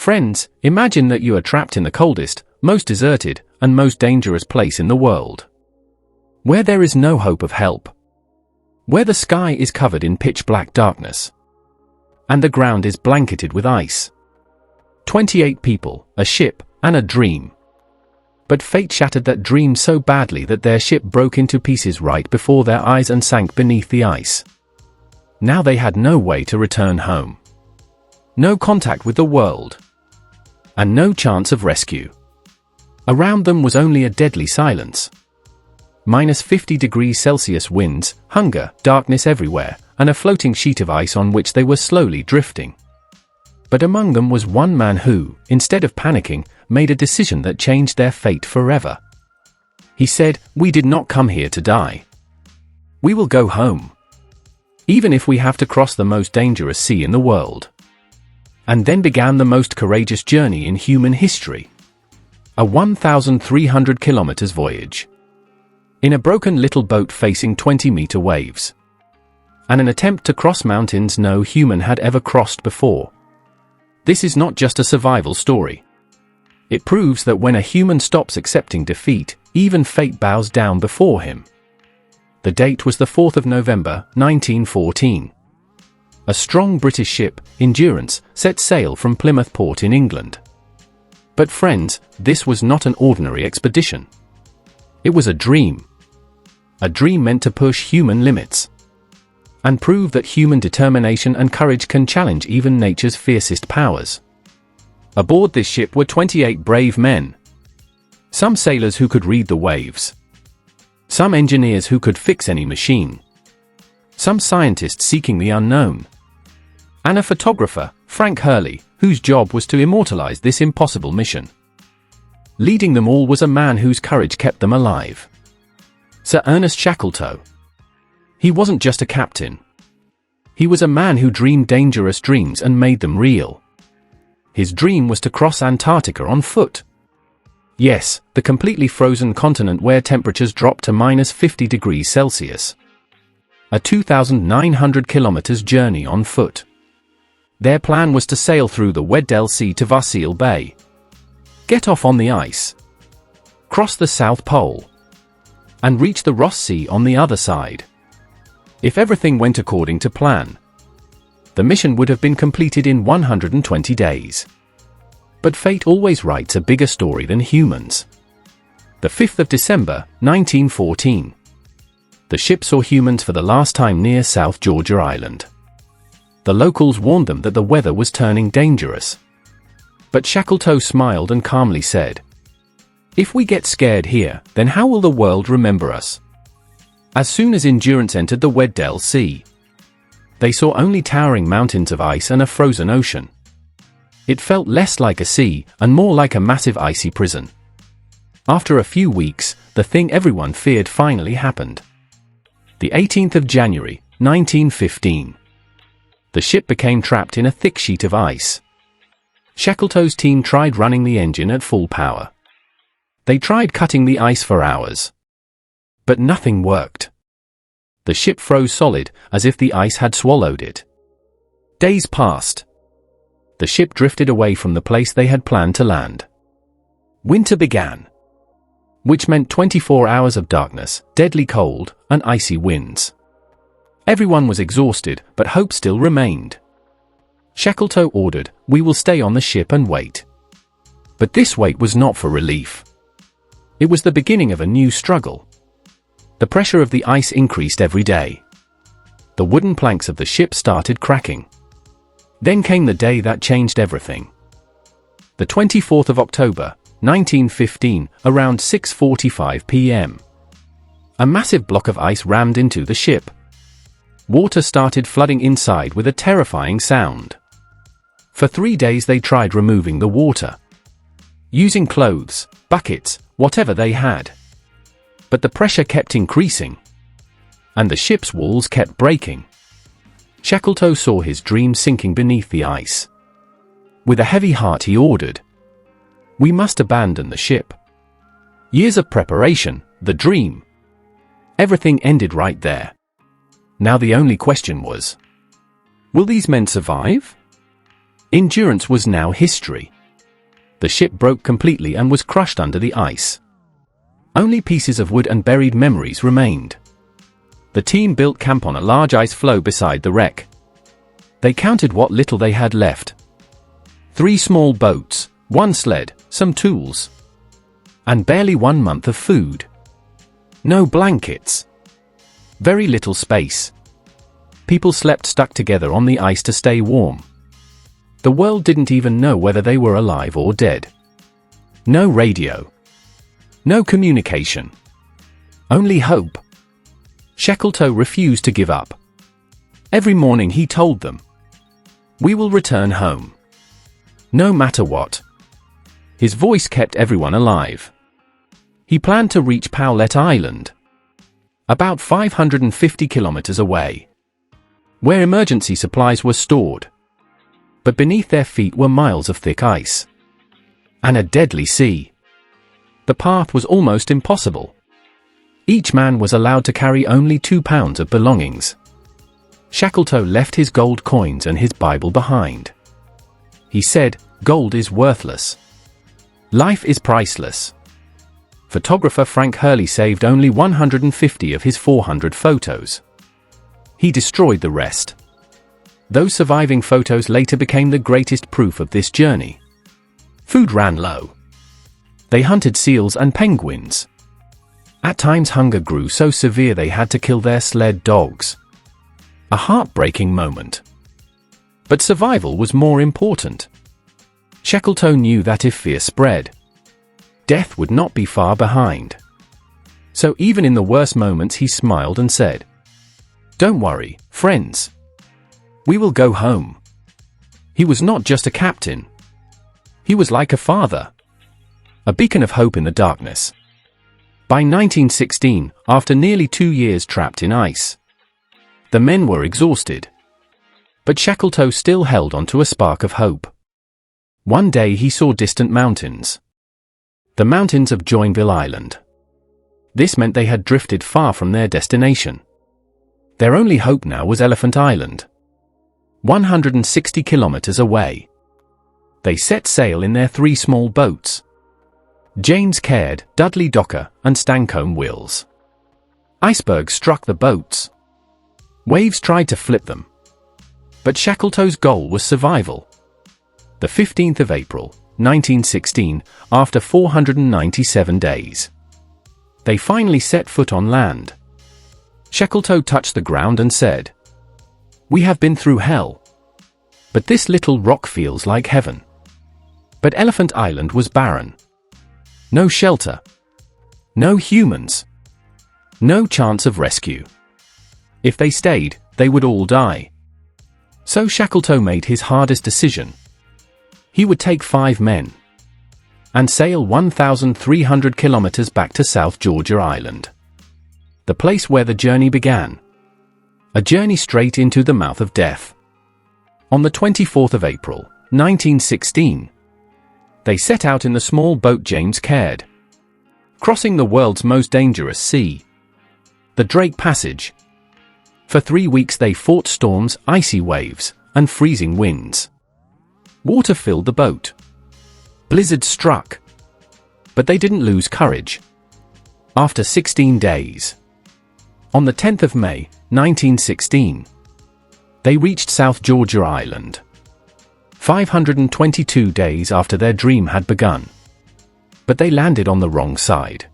Friends, imagine that you are trapped in the coldest, most deserted, and most dangerous place in the world. Where there is no hope of help. Where the sky is covered in pitch-black darkness. And the ground is blanketed with ice. 28 people, a ship, and a dream. But fate shattered that dream so badly that their ship broke into pieces right before their eyes and sank beneath the ice. Now they had no way to return home. No contact with the world. And no chance of rescue. Around them was only a deadly silence. -50°C winds, hunger, darkness everywhere, and a floating sheet of ice on which they were slowly drifting. But among them was one man who, instead of panicking, made a decision that changed their fate forever. He said, "We did not come here to die. We will go home. Even if we have to cross the most dangerous sea in the world." And then began the most courageous journey in human history. A 1,300 kilometers voyage. In a broken little boat facing 20-meter waves. And an attempt to cross mountains no human had ever crossed before. This is not just a survival story. It proves that when a human stops accepting defeat, even fate bows down before him. The date was the 4th of November, 1914. A strong British ship, Endurance, set sail from Plymouth Port in England. But friends, this was not an ordinary expedition. It was a dream. A dream meant to push human limits. And prove that human determination and courage can challenge even nature's fiercest powers. Aboard this ship were 28 brave men. Some sailors who could read the waves. Some engineers who could fix any machine. Some scientists seeking the unknown. And a photographer, Frank Hurley, whose job was to immortalize this impossible mission. Leading them all was a man whose courage kept them alive. Sir Ernest Shackleton. He wasn't just a captain. He was a man who dreamed dangerous dreams and made them real. His dream was to cross Antarctica on foot. Yes, the completely frozen continent where temperatures dropped to -50°C. A 2,900 kilometers journey on foot. Their plan was to sail through the Weddell Sea to Varsile Bay. Get off on the ice. Cross the South Pole. And reach the Ross Sea on the other side. If everything went according to plan, the mission would have been completed in 120 days. But fate always writes a bigger story than humans. The 5th of December, 1914. The ship saw humans for the last time near South Georgia Island. The locals warned them that the weather was turning dangerous. But Shackleton smiled and calmly said, "If we get scared here, then how will the world remember us?" As soon as Endurance entered the Weddell Sea, they saw only towering mountains of ice and a frozen ocean. It felt less like a sea, and more like a massive icy prison. After a few weeks, the thing everyone feared finally happened. The 18th of January, 1915. The ship became trapped in a thick sheet of ice. Shackleton's team tried running the engine at full power. They tried cutting the ice for hours. But nothing worked. The ship froze solid, as if the ice had swallowed it. Days passed. The ship drifted away from the place they had planned to land. Winter began. Which meant 24 hours of darkness, deadly cold, and icy winds. Everyone was exhausted, but hope still remained. Shackleton ordered, "We will stay on the ship and wait." But this wait was not for relief. It was the beginning of a new struggle. The pressure of the ice increased every day. The wooden planks of the ship started cracking. Then came the day that changed everything. The 24th of October, 1915, around 6:45 p.m. A massive block of ice rammed into the ship. Water started flooding inside with a terrifying sound. For 3 days they tried removing the water. Using clothes, buckets, whatever they had. But the pressure kept increasing. And the ship's walls kept breaking. Shackleton saw his dream sinking beneath the ice. With a heavy heart he ordered, "We must abandon the ship." Years of preparation, the dream. Everything ended right there. Now the only question was, will these men survive? Endurance was now history. The ship broke completely and was crushed under the ice. Only pieces of wood and buried memories remained. The team built camp on a large ice floe beside the wreck. They counted what little they had left. 3 small boats, 1 sled, some tools, and barely 1 month of food. No blankets. Very little space. People slept stuck together on the ice to stay warm. The world didn't even know whether they were alive or dead. No radio. No communication. Only hope. Shackleton refused to give up. Every morning he told them, "We will return home. No matter what." His voice kept everyone alive. He planned to reach Powlett Island, about 550 kilometers away, where emergency supplies were stored. But beneath their feet were miles of thick ice and a deadly sea. The path was almost impossible. Each man was allowed to carry only 2 pounds of belongings. Shackleton left his gold coins and his Bible behind. He said, "Gold is worthless. Life is priceless." Photographer Frank Hurley saved only 150 of his 400 photos. He destroyed the rest. Those surviving photos later became the greatest proof of this journey. Food ran low. They hunted seals and penguins. At times hunger grew so severe they had to kill their sled dogs. A heartbreaking moment. But survival was more important. Shackleton knew that if fear spread, death would not be far behind. So even in the worst moments he smiled and said, "Don't worry, friends. We will go home." He was not just a captain. He was like a father. A beacon of hope in the darkness. By 1916, after nearly 2 years trapped in ice, the men were exhausted. But Shackleton still held on to a spark of hope. One day he saw distant mountains. The mountains of Joinville Island. This meant they had drifted far from their destination. Their only hope now was Elephant Island, 160 kilometers away. They set sail in their 3 small boats: James Caird, Dudley Docker, and Stancomb Wills. Icebergs struck the boats. Waves tried to flip them. But Shackleton's goal was survival. The 15th of April, 1916, after 497 days, they finally set foot on land. Shackleton touched the ground and said, "We have been through hell, but this little rock feels like heaven." But Elephant Island was barren. No shelter. No humans. No chance of rescue. If they stayed, they would all die. So Shackleton made his hardest decision. He would take 5 men and sail 1,300 kilometers back to South Georgia Island, the place where the journey began. A journey straight into the mouth of death. On the 24th of April, 1916, they set out in the small boat James Caird, crossing the world's most dangerous sea, the Drake Passage. For 3 weeks they fought storms, icy waves, and freezing winds. Water filled the boat. Blizzards struck. But they didn't lose courage. After 16 days, on the 10th of May, 1916, they reached South Georgia Island, 522 days after their dream had begun. But they landed on the wrong side.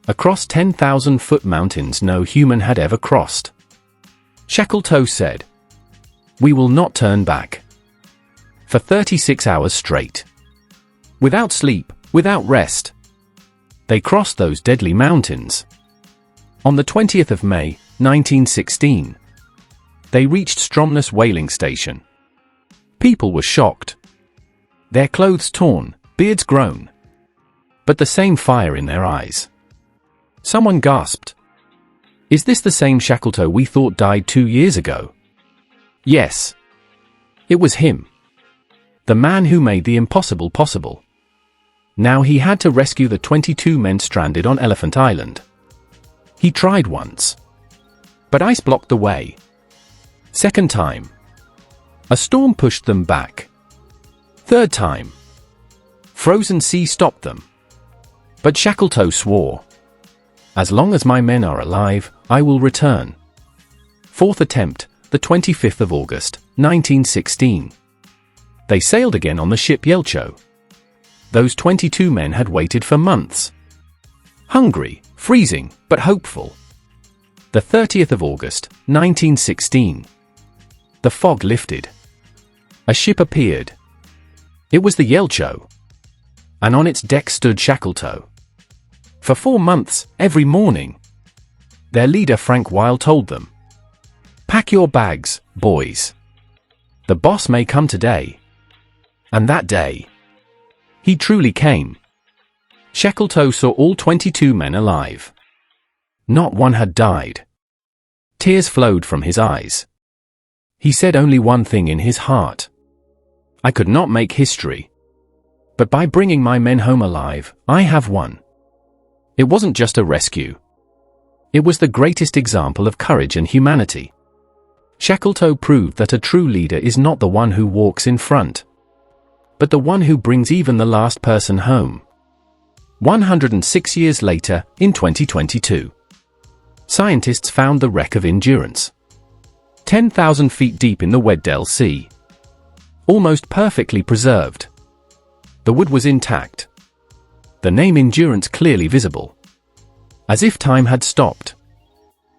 Across 10,000-foot mountains no human had ever crossed. Shackleton said, "We will not turn back." For 36 hours straight, without sleep, without rest, they crossed those deadly mountains. On the 20th of May, 1916, they reached Stromness whaling station. People were shocked. Their clothes torn, beards grown, but the same fire in their eyes. Someone gasped, "Is this the same Shackleton we thought died 2 years ago?" Yes. It was him. The man who made the impossible possible. Now he had to rescue the 22 men stranded on Elephant Island. He tried once, but ice blocked the way. Second time, a storm pushed them back. Third time, Frozen sea stopped them. But Shackletoe swore, "As long as my men are alive, I will return." Fourth attempt, the 25th of August, 1916. They sailed again on the ship Yelcho. Those 22 men had waited for months. Hungry, freezing, but hopeful. The 30th of August, 1916. The fog lifted. A ship appeared. It was the Yelcho. And on its deck stood Shackletoe. For 4 months, every morning, their leader Frank Weil told them, "Pack your bags, boys. The boss may come today." And that day, he truly came. Shackletoe saw all 22 men alive. Not one had died. Tears flowed from his eyes. He said only one thing in his heart: "I could not make history. But by bringing my men home alive, I have won." It wasn't just a rescue. It was the greatest example of courage and humanity. Shackletoe proved that a true leader is not the one who walks in front, but the one who brings even the last person home. 106 years later, in 2022, scientists found the wreck of Endurance, 10,000 feet deep in the Weddell Sea. Almost perfectly preserved. The wood was intact. The name Endurance clearly visible. As if time had stopped.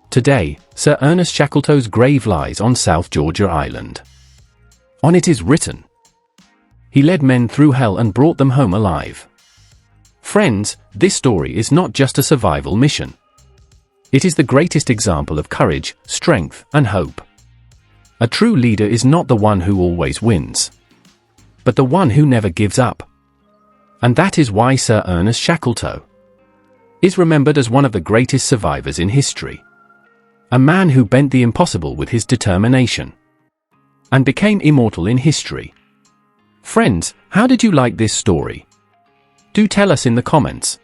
Today, Sir Ernest Shackletoe's grave lies on South Georgia Island. On it is written, "He led men through hell and brought them home alive." Friends, this story is not just a survival mission. It is the greatest example of courage, strength, and hope. A true leader is not the one who always wins, but the one who never gives up. And that is why Sir Ernest Shackletoe is remembered as one of the greatest survivors in history. A man who bent the impossible with his determination and became immortal in history. Friends, how did you like this story? Do tell us in the comments.